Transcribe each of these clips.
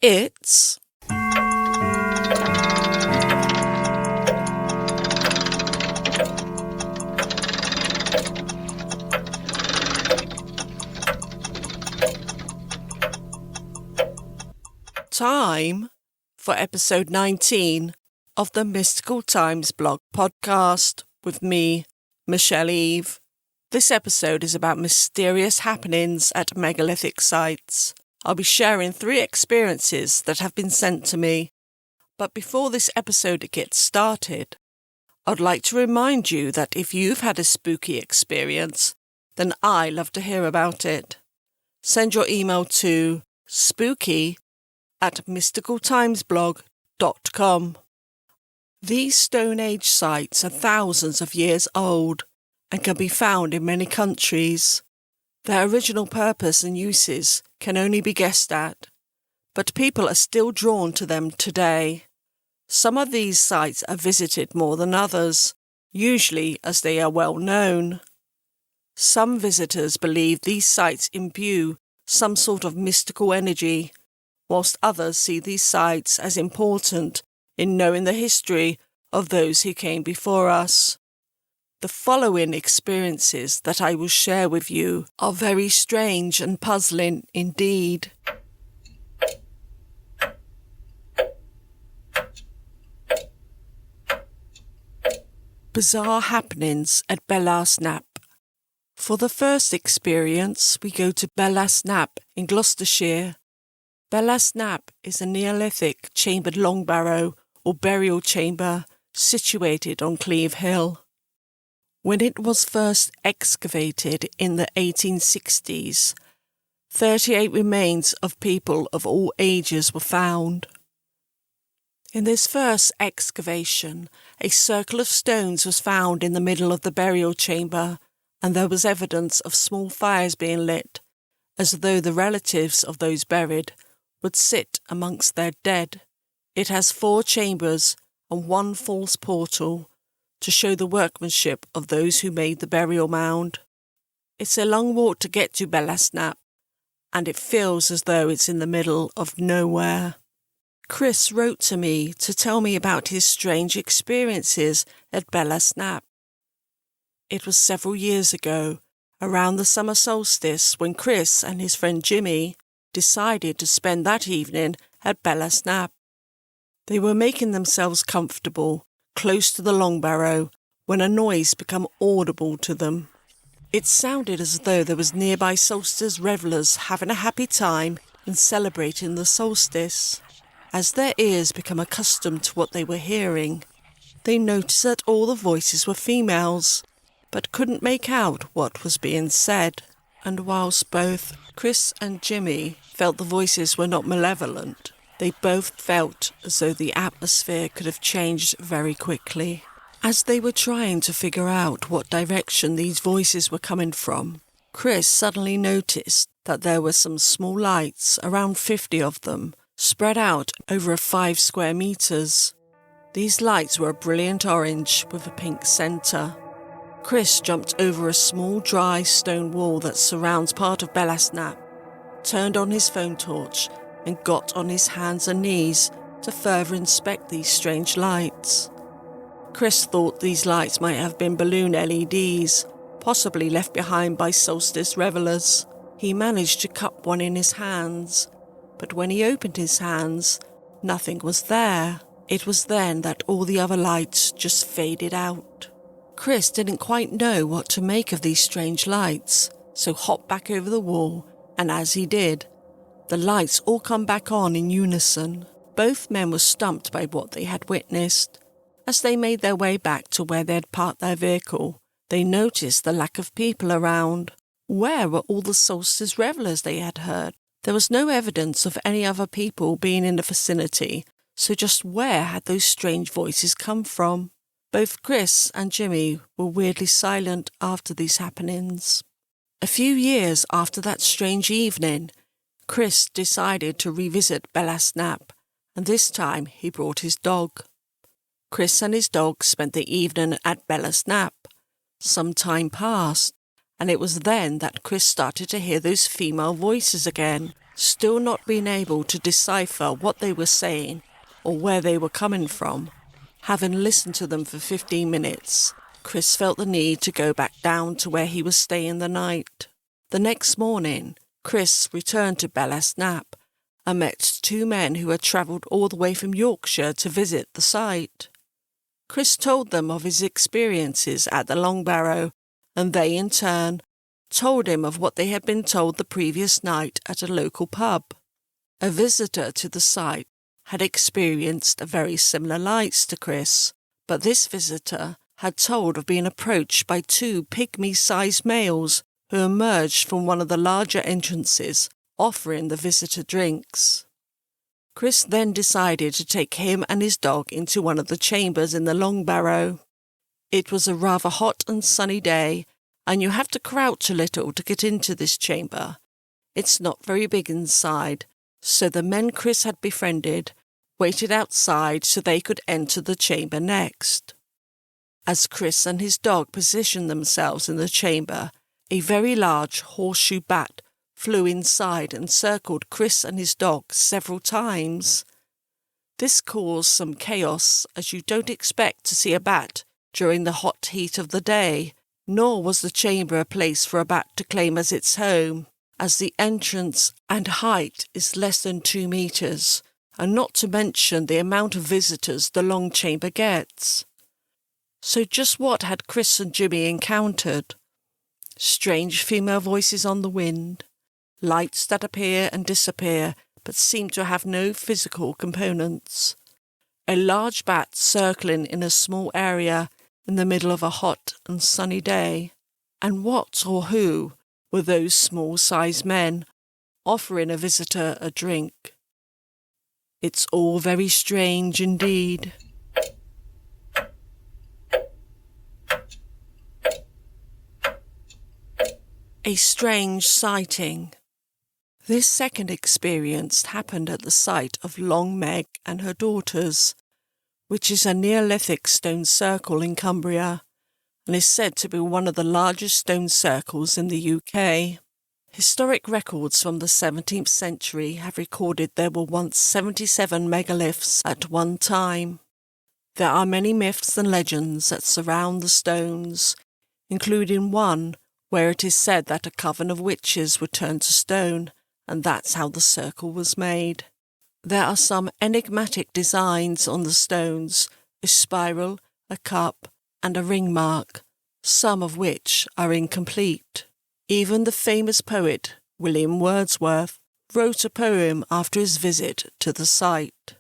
It's time for episode 19 of the Mystical Times blog podcast with me, Michelle Eve. This episode is about mysterious happenings at megalithic sites. I'll be sharing 3 experiences that have been sent to me. But before this episode gets started, I'd like to remind you that if you've had a spooky experience, then I love to hear about it. Send your email to spooky@mysticaltimesblog.com. These Stone Age sites are thousands of years old and can be found in many countries. Their original purpose and uses can only be guessed at, but people are still drawn to them today. Some of these sites are visited more than others, usually as they are well known. Some visitors believe these sites imbue some sort of mystical energy, whilst others see these sites as important in knowing the history of those who came before us. The following experiences that I will share with you are very strange and puzzling indeed. Bizarre happenings at Belas, Knapp. For the first experience, we go to Belas, Knapp in Gloucestershire. Belas, Knapp is a Neolithic chambered long barrow or burial chamber situated on Cleve Hill. When it was first excavated in the 1860s, 38 remains of people of all ages were found. In this first excavation, a circle of stones was found in the middle of the burial chamber, and there was evidence of small fires being lit, as though the relatives of those buried would sit amongst their dead. It has 4 chambers and 1 false portal, to show the workmanship of those who made the burial mound. It's a long walk to get to Belas, Knapp, and it feels as though it's in the middle of nowhere. Chris wrote to me to tell me about his strange experiences at Belas, Knapp. It was several years ago, around the summer solstice, when Chris and his friend Jimmy decided to spend that evening at Belas, Knapp. They were making themselves comfortable close to the long barrow when a noise became audible to them. It sounded as though there was nearby solstice revellers having a happy time and celebrating the solstice. As their ears became accustomed to what they were hearing, they noticed that all the voices were females, but couldn't make out what was being said. And whilst both Chris and Jimmy felt the voices were not malevolent, they both felt as though the atmosphere could have changed very quickly. As they were trying to figure out what direction these voices were coming from, Chris suddenly noticed that there were some small lights, around 50 of them, spread out over 5 square meters. These lights were a brilliant orange with a pink centre. Chris jumped over a small dry stone wall that surrounds part of Belas, Knapp, turned on his phone torch and got on his hands and knees to further inspect these strange lights. Chris thought these lights might have been balloon LEDs, possibly left behind by solstice revellers. He managed to cup one in his hands, but when he opened his hands, nothing was there. It was then that all the other lights just faded out. Chris didn't quite know what to make of these strange lights, so hopped back over the wall, and as he did, the lights all come back on in unison. Both men were stumped by what they had witnessed. As they made their way back to where they had parked their vehicle, they noticed the lack of people around. Where were all the solstice revellers they had heard? There was no evidence of any other people being in the vicinity, so just where had those strange voices come from? Both Chris and Jimmy were weirdly silent after these happenings. A few years after that strange evening, Chris decided to revisit Belas, Knapp, and this time he brought his dog. Chris and his dog spent the evening at Belas, Knapp. Some time passed, and it was then that Chris started to hear those female voices again, Still not being able to decipher what they were saying or where they were coming from, having listened to them for 15 minutes, Chris felt the need to go back down to where he was staying the night. The next morning, Chris returned to Belas Knapp and met two men who had travelled all the way from Yorkshire to visit the site. Chris told them of his experiences at the Long Barrow, and they in turn told him of what they had been told the previous night at a local pub. A visitor to the site had experienced very similar lights to Chris, but this visitor had told of being approached by two pygmy-sized males who emerged from one of the larger entrances, offering the visitor drinks. Chris then decided to take him and his dog into one of the chambers in the Long Barrow. It was a rather hot and sunny day, and you have to crouch a little to get into this chamber. It's not very big inside, so the men Chris had befriended waited outside so they could enter the chamber next. As Chris and his dog positioned themselves in the chamber, a very large horseshoe bat flew inside and circled Chris and his dog several times. This caused some chaos, as you don't expect to see a bat during the hot heat of the day, nor was the chamber a place for a bat to claim as its home, as the entrance and height is less than 2 meters, and not to mention the amount of visitors the long chamber gets. So just what had Chris and Jimmy encountered? Strange female voices on the wind, lights that appear and disappear but seem to have no physical components, a large bat circling in a small area in the middle of a hot and sunny day, and what or who were those small-sized men offering a visitor a drink? It's all very strange indeed. A strange sighting. This second experience happened at the site of Long Meg and her daughters, which is a Neolithic stone circle in Cumbria, and is said to be one of the largest stone circles in the UK. Historic records from the 17th century have recorded there were once 77 megaliths at one time. There are many myths and legends that surround the stones, including one where it is said that a coven of witches were turned to stone, and that's how the circle was made. There are some enigmatic designs on the stones, a spiral, a cup, and a ring mark, some of which are incomplete. Even the famous poet, William Wordsworth, wrote a poem after his visit to the site.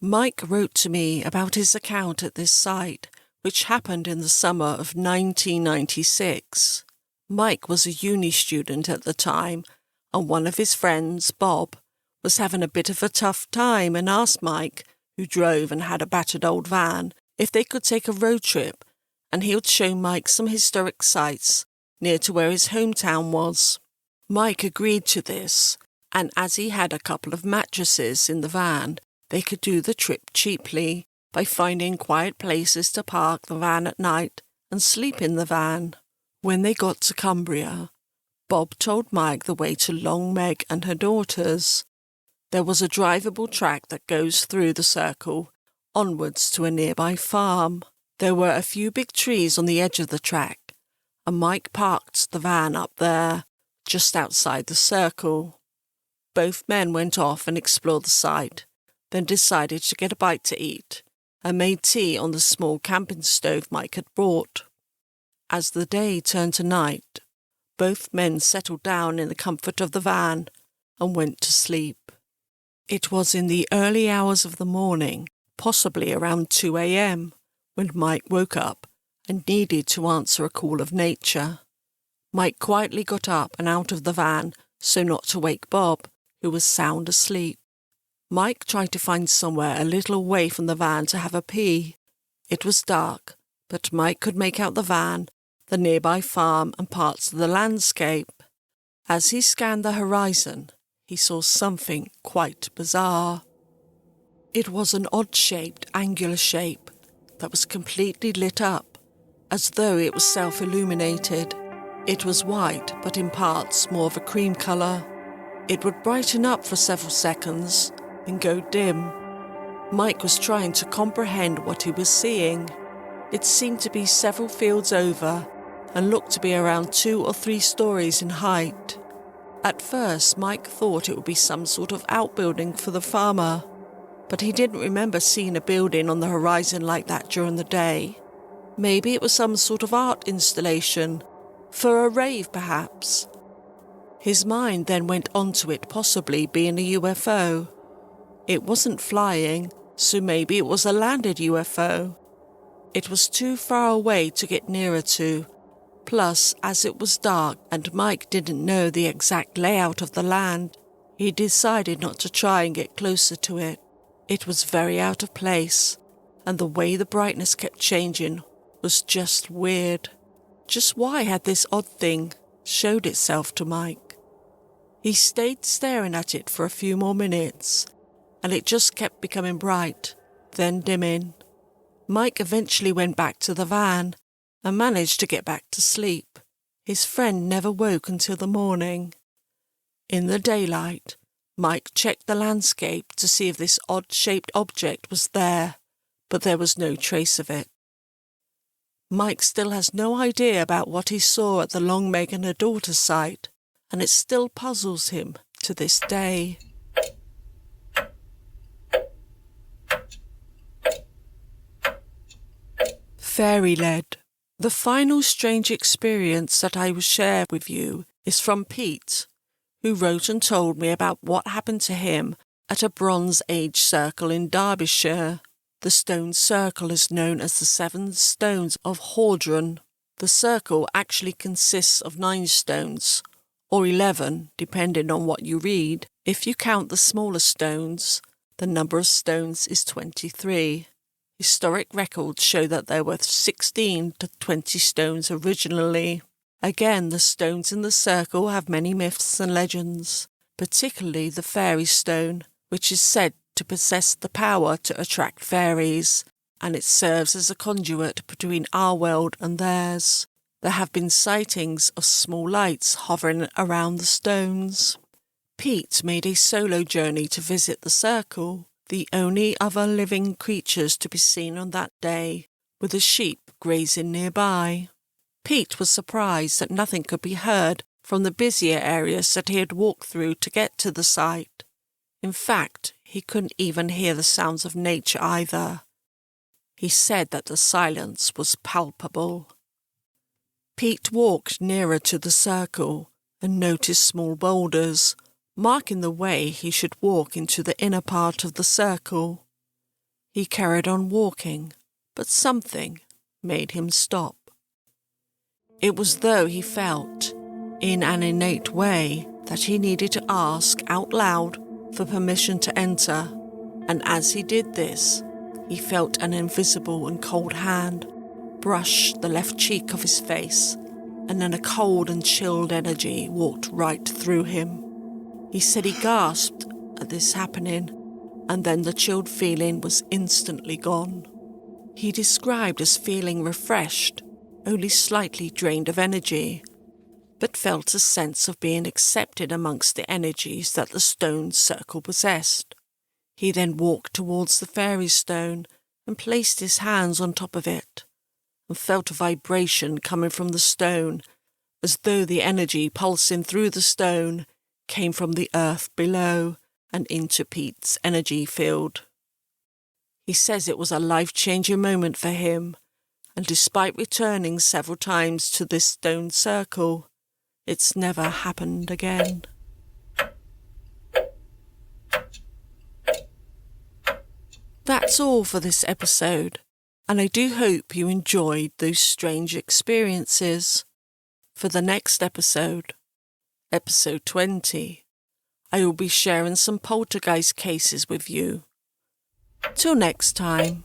Mike wrote to me about his account at this site, which happened in the summer of 1996. Mike was a uni student at the time, and one of his friends, Bob, was having a bit of a tough time and asked Mike, who drove and had a battered old van, if they could take a road trip, and he would show Mike some historic sites near to where his hometown was. Mike agreed to this, and as he had a couple of mattresses in the van, they could do the trip cheaply by finding quiet places to park the van at night and sleep in the van. When they got to Cumbria, Bob told Mike the way to Long Meg and her daughters. There was a drivable track that goes through the circle, onwards to a nearby farm. There were a few big trees on the edge of the track, and Mike parked the van up there, just outside the circle. Both men went off and explored the site, then decided to get a bite to eat, and made tea on the small camping stove Mike had brought. As the day turned to night, both men settled down in the comfort of the van and went to sleep. It was in the early hours of the morning, possibly around 2 a.m, when Mike woke up and needed to answer a call of nature. Mike quietly got up and out of the van so not to wake Bob, who was sound asleep. Mike tried to find somewhere a little away from the van to have a pee. It was dark, but Mike could make out the van, the nearby farm and parts of the landscape. As he scanned the horizon, he saw something quite bizarre. It was an odd-shaped, angular shape that was completely lit up, as though it was self-illuminated. It was white, but in parts more of a cream colour. It would brighten up for several seconds and go dim. Mike was trying to comprehend what he was seeing. It seemed to be several fields over and looked to be around 2 or 3 stories in height. At first, Mike thought it would be some sort of outbuilding for the farmer, but he didn't remember seeing a building on the horizon like that during the day. Maybe it was some sort of art installation, for a rave perhaps. His mind then went on to it possibly being a UFO. It wasn't flying, so maybe it was a landed UFO. It was too far away to get nearer to, plus as it was dark and Mike didn't know the exact layout of the land, he decided not to try and get closer to it. It was very out of place, and the way the brightness kept changing was just weird. Just why had this odd thing showed itself to Mike? He stayed staring at it for a few more minutes, and it just kept becoming bright, then dimming. Mike eventually went back to the van and managed to get back to sleep. His friend never woke until the morning. In the daylight, Mike checked the landscape to see if this odd-shaped object was there, but there was no trace of it. Mike still has no idea about what he saw at the Long Meg and her daughter site, and it still puzzles him to this day. Fairy Led. The final strange experience that I will share with you is from Pete, who wrote and told me about what happened to him at a Bronze Age circle in Derbyshire. The stone circle is known as the 7 Stones of Hordron. The circle actually consists of 9 stones, or 11, depending on what you read. If you count the smaller stones, the number of stones is 23. Historic records show that there were 16 to 20 stones originally. Again, the stones in the circle have many myths and legends, particularly the fairy stone, which is said to possess the power to attract fairies, and it serves as a conduit between our world and theirs. There have been sightings of small lights hovering around the stones. Pete made a solo journey to visit the circle, the only other living creatures to be seen on that day, with the sheep grazing nearby. Pete was surprised that nothing could be heard from the busier areas that he had walked through to get to the site. In fact, he couldn't even hear the sounds of nature either. He said that the silence was palpable. Pete walked nearer to the circle and noticed small boulders, marking the way he should walk into the inner part of the circle. He carried on walking, but something made him stop. It was though he felt, in an innate way, that he needed to ask out loud for permission to enter, and as he did this, he felt an invisible and cold hand brush the left cheek of his face, and then a cold and chilled energy walked right through him. He said he gasped at this happening, and then the chilled feeling was instantly gone. He described as feeling refreshed, only slightly drained of energy, but felt a sense of being accepted amongst the energies that the stone circle possessed. He then walked towards the fairy stone and placed his hands on top of it, and felt a vibration coming from the stone, as though the energy pulsing through the stone came from the earth below and into Pete's energy field. He says it was a life-changing moment for him, and despite returning several times to this stone circle, it's never happened again. That's all for this episode, and I do hope you enjoyed those strange experiences. For the next episode, episode 20, I will be sharing some poltergeist cases with you. Till next time.